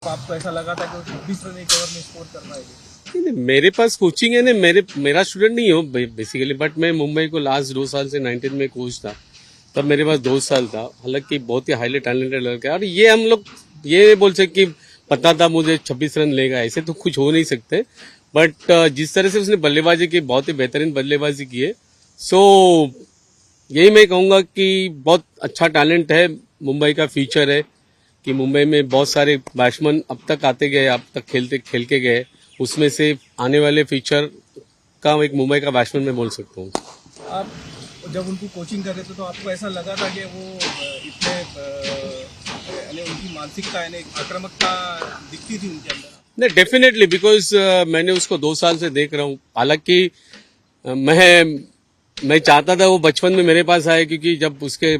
आपको ऐसा लगा था कि वो 26 रन एक ओवर में स्कोर कर पाएंगे? नहीं, मेरे पास कोचिंग है ना, मेरा स्टूडेंट नहीं हो बेसिकली, बट मैं मुंबई को लास्ट 2 साल से 19 में कोच था, तब मेरे पास 2 साल था। हालांकि बहुत ही हाईली टैलेंटेड लड़का है, और ये हम लोग ये बोल सकते कि पता था मुझे 26 रन लेगा, ऐसे तो कुछ हो नहीं सकते। बट जिस तरह से उसने बल्लेबाजी की, बहुत ही बेहतरीन बल्लेबाजी की है। सो यही मैं कहूंगा कि बहुत अच्छा टैलेंट है, मुंबई का फ्यूचर है, कि मुंबई में बहुत सारे बैट्समैन अब तक आते गए, अब तक खेल के गए, उसमें से आने वाले फ्यूचर का एक मुंबई का बैट्समैन मैं बोल सकता हूँ। आप जब उनको कोचिंग कर रहे थे तो आपको ऐसा लगा था कि वो इतने यानी उनकी मानसिकता यानी आक्रामकता दिखती थी उनके अंदर? नहीं, डेफिनेटली, बिकॉज मैंने उसको 2 साल से देख रहा हूँ। हालांकि मैं चाहता था वो बचपन में मेरे पास आए, क्योंकि जब उसके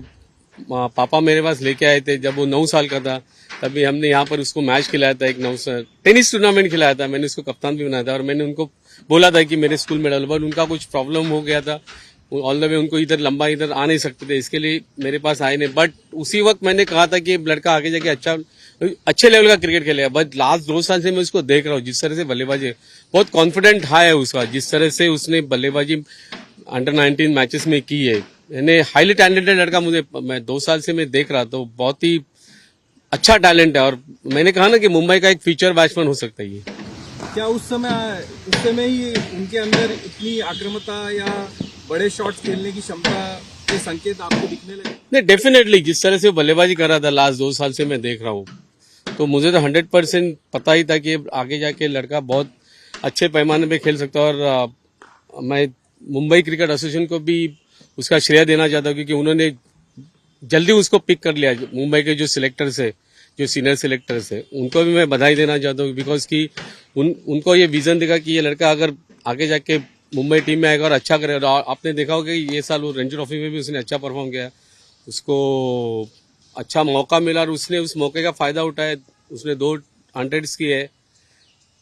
पापा मेरे पास लेके आए थे, जब वो 9 साल का था, तभी हमने यहाँ पर उसको मैच खिलाया था, एक 9 साल टेनिस टूर्नामेंट खिलाया था। मैंने उसको कप्तान भी बनाया था, और मैंने उनको बोला था कि मेरे स्कूल में डालो, बट उनका कुछ प्रॉब्लम हो गया था, ऑल द वे उनको इधर लंबा इधर आ नहीं सकते थे, इसके लिए मेरे पास आए नहीं। बट उसी वक्त मैंने कहा था कि लड़का आगे जाके अच्छे लेवल का क्रिकेट खेलेगा। बट लास्ट 2 साल से मैं उसको देख रहा हूँ, जिस तरह से बल्लेबाजी, बहुत कॉन्फिडेंट हाई है उसका, जिस तरह से उसने बल्लेबाजी अंडर 19 मैचेस में की है, यानी हाईली टैलेंटेड लड़का। मैं 2 साल से मैं देख रहा था, बहुत ही अच्छा टैलेंट है, और मैंने कहा ना कि मुंबई का एक फ्यूचर बैट्समैन हो सकता है ये। क्या उस समय ही उनके अंदर इतनी आक्रामकता या बड़े शॉट्स खेलने की क्षमता के संकेत आपको दिखने लगे? नहीं, डेफिनेटली, जिस तरह से वो बल्लेबाजी कर रहा था लास्ट 2 साल से मैं देख रहा हूँ, तो मुझे तो 100% पता ही था कि आगे जाके लड़का बहुत अच्छे पैमाने पे खेल सकता है। और मैं मुंबई क्रिकेट एसोसिएशन को भी उसका श्रेय देना चाहता हूँ, क्योंकि उन्होंने जल्दी उसको पिक कर लिया। मुंबई के जो सिलेक्टर्स है, जो सीनियर सिलेक्टर्स है, उनको भी मैं बधाई देना चाहता हूँ, बिकॉज कि उनको ये विजन देखा कि ये लड़का अगर आगे जाके मुंबई टीम में आएगा और अच्छा करेगा। और आपने देखा होगा कि ये साल वो रणजी ट्रॉफी में भी उसने अच्छा परफॉर्म किया, उसको अच्छा मौका मिला, और उसने उस मौके का फायदा उठाया, उसने 2 100s किए।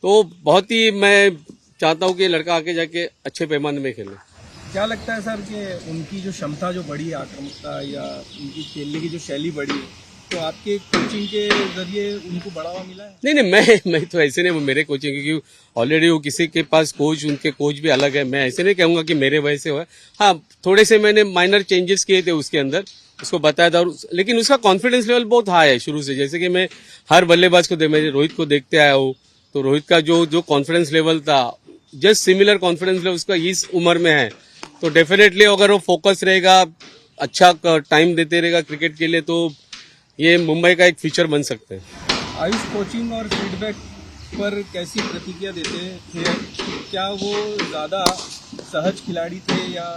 तो बहुत ही मैं चाहता हूँ कि लड़का आगे जाके अच्छे पैमाने में खेले। क्या लगता है सर कि उनकी जो क्षमता जो बढ़ी है, आक्रामकता या उनकी खेलने की जो शैली बढ़ी है, तो आपके कोचिंग के जरिए उनको बढ़ावा मिला है? नहीं, मैं तो ऐसे नहीं, वो मेरे कोचिंग, क्योंकि ऑलरेडी वो किसी के पास कोच, उनके कोच भी अलग है। मैं ऐसे नहीं कहूंगा कि मेरे वजह से हुआ। हाँ, थोड़े से मैंने माइनर चेंजेस किए थे उसके अंदर, उसको बताया था, लेकिन उसका कॉन्फिडेंस लेवल बहुत हाई है शुरू से। जैसे कि मैं हर बल्लेबाज को मैं रोहित को देखते आया हूँ, तो रोहित का जो कॉन्फिडेंस लेवल था, जस्ट सिमिलर कॉन्फिडेंस लेवल उसका इस उम्र में है। तो डेफिनेटली अगर वो फोकस रहेगा, अच्छा टाइम देते रहेगा क्रिकेट के लिए, तो ये मुंबई का एक फ्यूचर बन सकते हैं। आयुष कोचिंग और फीडबैक पर कैसी प्रतिक्रिया देते थे? क्या वो ज्यादा सहज खिलाड़ी थे या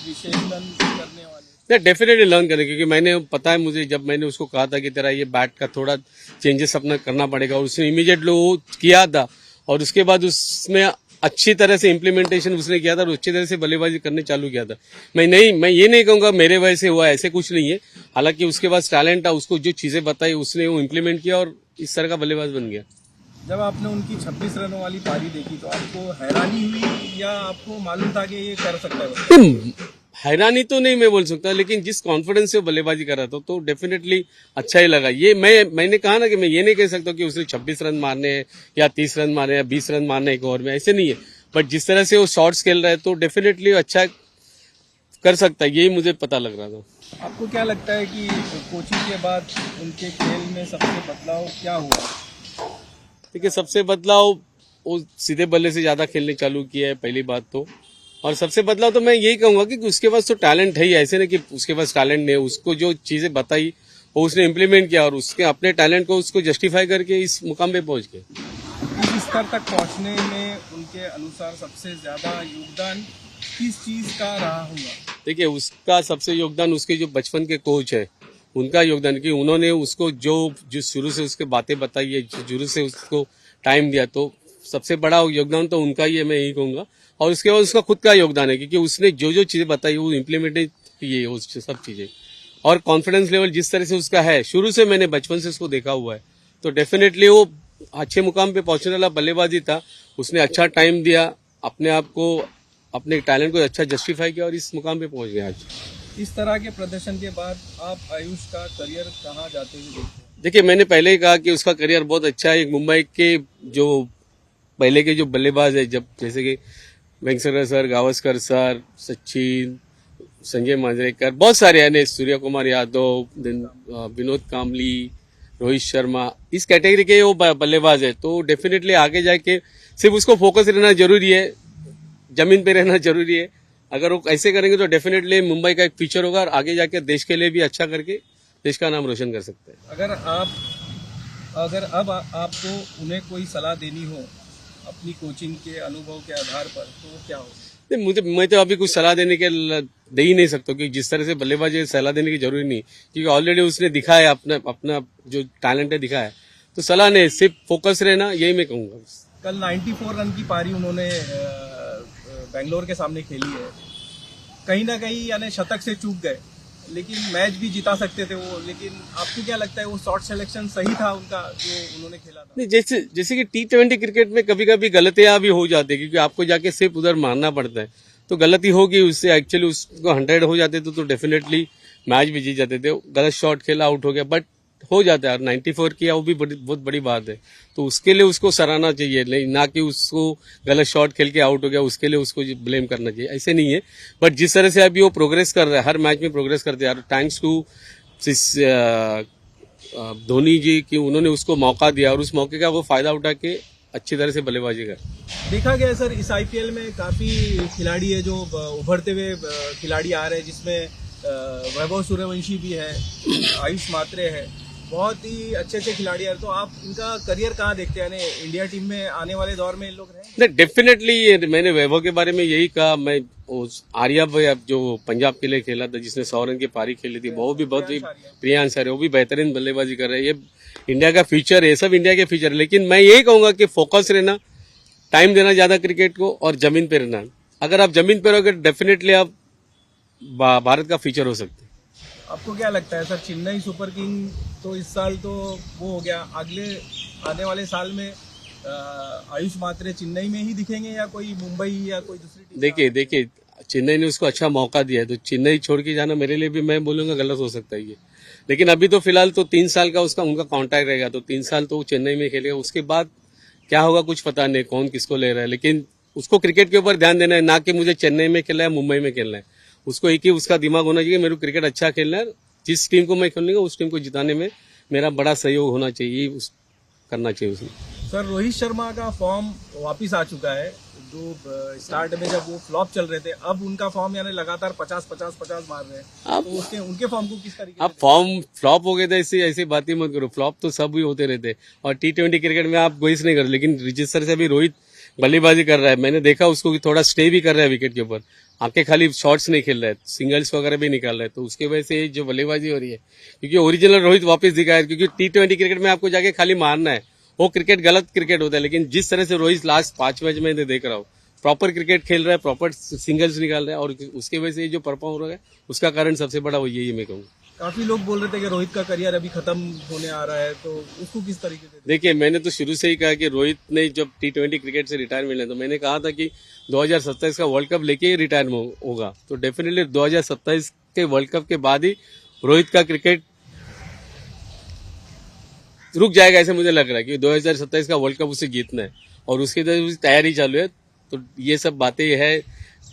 विशेषण करने वाले? डेफिनेटली लर्न करें, क्योंकि मैंने पता है मुझे, जब मैंने उसको कहा था कि तेरा ये बैट का थोड़ा चेंजेस अपना करना पड़ेगा, और उसने इमीडिएटली वो किया था, और उसके बाद उसमें अच्छी तरह से इम्प्लीमेंटेशन उसने किया था, और अच्छी तरह से बल्लेबाजी करने चालू किया था। मैं ये नहीं कहूंगा मेरे वजह से हुआ, ऐसे कुछ नहीं है। हालांकि उसके पास टैलेंट था, उसको जो चीजें बताई उसने वो इम्प्लीमेंट किया, और इस तरह का बल्लेबाज बन गया। जब आपने उनकी 26 रनों वाली पारी देखी तो आपको हैरानी हुई या आपको मालूम था कि ये कर सकता है? हैरानी तो नहीं मैं बोल सकता, लेकिन जिस कॉन्फिडेंस से वो बल्लेबाजी कर रहा था, तो डेफिनेटली अच्छा ही लगा। ये मैंने कहा ना कि मैं ये नहीं कह सकता कि उसने 26 रन मारने हैं या 30 रन मारने या 20 रन मारने एक ओवर में, ऐसे नहीं है। बट जिस तरह से वो शॉट्स खेल रहा है, तो डेफिनेटली अच्छा कर सकता है, यही मुझे पता लग रहा था। आपको क्या लगता है कि कोचिंग के बाद उनके खेल में सबसे बदलाव क्या हुआ? देखिए, सबसे बदलाव, वो सीधे बल्ले से ज्यादा खेलने चालू किया है, पहली बात तो। और सबसे बदलाव तो मैं यही कहूंगा कि उसके पास तो टैलेंट है ही, ऐसे नहीं कि उसके पास टैलेंट नहीं है। उसको जो चीजें बताई वो उसने इम्प्लीमेंट किया, और उसके अपने टैलेंट को उसको जस्टिफाई करके इस मुकाम पे पहुंच गए। इस स्तर तक पहुंचने में उनके अनुसार सबसे ज्यादा योगदान किस चीज का रहा होगा? देखिए, उसका सबसे योगदान उसके जो बचपन के कोच है, उनका योगदान, कि उन्होंने उसको जो शुरू से उसके बातें बताई है, शुरू से उसको टाइम दिया, तो सबसे बड़ा योगदान तो उनका ही है, मैं यही कहूंगा। और उसके बाद उसका खुद का योगदान है, क्योंकि उसने जो चीजें बताई वो इम्प्लीमेंट की है, वो सब चीजें। और कॉन्फिडेंस लेवल जिस तरह से उसका है, शुरू से मैंने बचपन से उसको देखा हुआ है, तो डेफिनेटली वो अच्छे मुकाम पे पहुंचने वाला बल्लेबाजी था। उसने अच्छा टाइम दिया, अपने आप को, अपने टैलेंट को अच्छा जस्टिफाई किया, और इस मुकाम पे पहुंच गया आज। इस तरह के प्रदर्शन के बाद आप आयुष का करियर कहाँ जाते हुए देखते हैं? देखिए, मैंने पहले ही कहा कि उसका करियर बहुत अच्छा है। मुंबई के जो पहले के जो बल्लेबाज है, जब जैसे कि वेंकटेश्वर सर, गावस्कर सर, सचिन, संजय मांजरेकर, बहुत सारे हैं, सूर्य कुमार यादव, विनोद कामली, रोहित शर्मा, इस कैटेगरी के वो बल्लेबाज है। तो डेफिनेटली आगे जाके सिर्फ उसको फोकस रहना जरूरी है, जमीन पे रहना जरूरी है। अगर वो ऐसे करेंगे तो डेफिनेटली मुंबई का एक फ्यूचर होगा और आगे जाके देश के लिए भी अच्छा करके देश का नाम रोशन कर सकते हैं। अगर अब आपको उन्हें कोई सलाह देनी हो अपनी कोचिंग के अनुभव के आधार पर, तो वो क्या हो? नहीं, मैं तो अभी कुछ सलाह देने के दे ही नहीं सकता, क्योंकि जिस तरह से बल्लेबाजी सलाह देने की जरूरी नहीं, क्योंकि ऑलरेडी उसने दिखाया अपना जो टैलेंट है दिखाया है। तो सलाह नहीं, सिर्फ फोकस रहना, यही मैं कहूंगा। कल 94 रन की पारी उन्होंने बेंगलोर के सामने खेली है। कहीं ना कहीं यानी शतक से चूक गए, लेकिन मैच भी जिता सकते थे वो। लेकिन आपको क्या लगता है वो शॉट सिलेक्शन सही था उनका जो उन्होंने खेला था? नहीं, जैसे कि T20 क्रिकेट में कभी कभी गलतियां भी हो जाती है, क्योंकि आपको जाके सिर्फ उधर मारना पड़ता है। तो गलती होगी, उससे एक्चुअली उसको 100 हो जाते तो डेफिनेटली मैच भी जीत जाते थे। गलत शॉट खेला, आउट हो गया, बट हो जाता है। 94 किया, वो भी बहुत बड़ी बात है। तो उसके लिए उसको सराहना चाहिए, नहीं ना कि उसको गलत शॉट खेल के आउट हो गया उसके लिए उसको ब्लेम करना चाहिए, ऐसे नहीं है। बट जिस तरह से अभी वो प्रोग्रेस कर रहा है, हर मैच में प्रोग्रेस करते हैं, थैंक्स टू धोनी जी कि उन्होंने उसको मौका दिया और उस मौके का वो फायदा उठा के अच्छी तरह से बल्लेबाजी कर। देखा गया सर, इस IPL में काफी खिलाड़ी है जो उभरते हुए खिलाड़ी आ रहे हैं, जिसमें वैभव सूर्यवंशी भी है, आयुष मात्रे है, बहुत ही अच्छे अच्छे खिलाड़ी है। तो आप इनका करियर कहाँ देखते हैं? इंडिया टीम में आने वाले दौर में इन लोग रहेंगे? डेफिनेटली मैंने वैभव के बारे में यही कहा। मैं आर्या जो पंजाब के लिए खेला था, जिसने 100 रन की पारी खेली थी, वो भी बहुत ही प्रियांश है, वो भी बेहतरीन बल्लेबाजी कर रहे हैं। ये इंडिया का फ्यूचर है, सब इंडिया के फ्यूचर है। लेकिन मैं यही कहूंगा कि फोकस रहना, टाइम देना ज्यादा क्रिकेट को और जमीन पे रहना। अगर आप जमीन पे रहोगे डेफिनेटली आप भारत का फ्यूचर हो सकते हैं। आपको क्या लगता है सर, चेन्नई सुपर किंग तो इस साल तो वो हो गया, अगले आने वाले साल में आयुष मात्रे चेन्नई में ही दिखेंगे या कोई मुंबई या कोई दूसरी टीम? देखिए चेन्नई ने उसको अच्छा मौका दिया है, तो चेन्नई छोड़ के जाना मेरे लिए भी, मैं बोलूंगा, गलत हो सकता है ये। लेकिन अभी तो फिलहाल तो 3 साल का उनका कॉन्ट्रैक्ट रहेगा, तो 3 साल तो वो चेन्नई में खेलेगा। उसके बाद क्या होगा कुछ पता नहीं, कौन किसको ले रहा है। लेकिन उसको क्रिकेट के ऊपर ध्यान देना है, ना कि मुझे चेन्नई में खेलना है, मुंबई में खेलना है। उसको एक ही उसका दिमाग होना चाहिए, मेरे को क्रिकेट अच्छा खेलना है, जिस टीम को मैं खेलूंगा उस टीम को जिताने में मेरा बड़ा सहयोग होना चाहिए, करना चाहिए उसमें। सर, रोहित शर्मा का फॉर्म वापिस आ चुका है। जो स्टार्ट में जब वो फ्लॉप चल रहे थे, अब उनका फॉर्म यानी लगातार 50 मार रहे हैं। तो उनके फॉर्म को किस तरीके? अब फॉर्म फ्लॉप हो गए थे, ऐसी बात ही मत करो। फ्लॉप तो सब ही होते रहते, और T20 क्रिकेट में आप गोइस नहीं कर। लेकिन जिस तरह से अभी रोहित बल्लेबाजी कर रहा है, मैंने देखा उसको कि थोड़ा स्टे भी कर रहा है विकेट के ऊपर, आंखें खाली शॉट्स नहीं खेल रहा है, सिंगल्स वगैरह भी निकाल रहा है। तो उसके वजह से जो बल्लेबाजी हो रही है, क्योंकि ओरिजिनल रोहित वापस दिखा है। क्योंकि T20 क्रिकेट में आपको जाके खाली मारना है, वो क्रिकेट गलत क्रिकेट होता है। लेकिन जिस तरह से रोहित लास्ट 5 मैच में देख रहा हूँ, प्रॉपर क्रिकेट खेल रहा है, प्रॉपर सिंगल्स निकाल रहा है, और उसके वजह से जो परफॉर्म हो रहा है उसका कारण सबसे बड़ा वो यही मैं कहूँगा। काफी लोग बोल रहे थे कि रोहित का करियर अभी खत्म होने आ रहा है, तो उसको किस तरीके से? देखिए, मैंने तो शुरू से ही कहा कि रोहित ने जब T20 क्रिकेट से रिटायरमेंट लिया, तो मैंने कहा था कि 2027 का वर्ल्ड कप लेके ही रिटायर होगा। तो डेफिनेटली 2027 के वर्ल्ड कप के बाद ही रोहित का क्रिकेट रुक जाएगा, ऐसे मुझे लग रहा है। कि 2027 का वर्ल्ड कप उसे जीतना है और उसकी तैयारी चालू है। तो ये सब बातें है,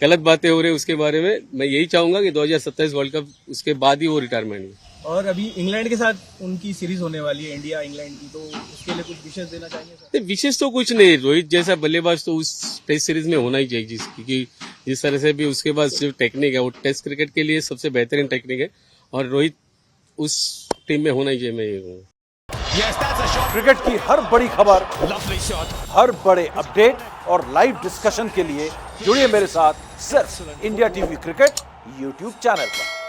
गलत बातें हो रही है उसके बारे में। मैं यही चाहूंगा कि 2027 वर्ल्ड कप उसके बाद ही वो रिटायरमेंट है। और अभी इंग्लैंड के साथ उनकी सीरीज होने वाली है, इंडिया इंग्लैंड की, तो उसके लिए कुछ विशेष देना चाहेंगे सर? विशेष तो कुछ नहीं, रोहित जैसा बल्लेबाज तो उस टेस्ट सीरीज में होना ही चाहिए, क्योंकि जिस तरह से भी उसके पास जो टेक्निक है वो टेस्ट क्रिकेट के लिए सबसे बेहतरीन टेक्निक है, और रोहित उस टीम में होना ही चाहिए, मैं ये कहूँगा। क्रिकेट की हर बड़ी खबर, हर बड़े अपडेट और लाइव डिस्कशन के लिए जुड़िए मेरे साथ सिर्फ India TV cricket YouTube channel पर।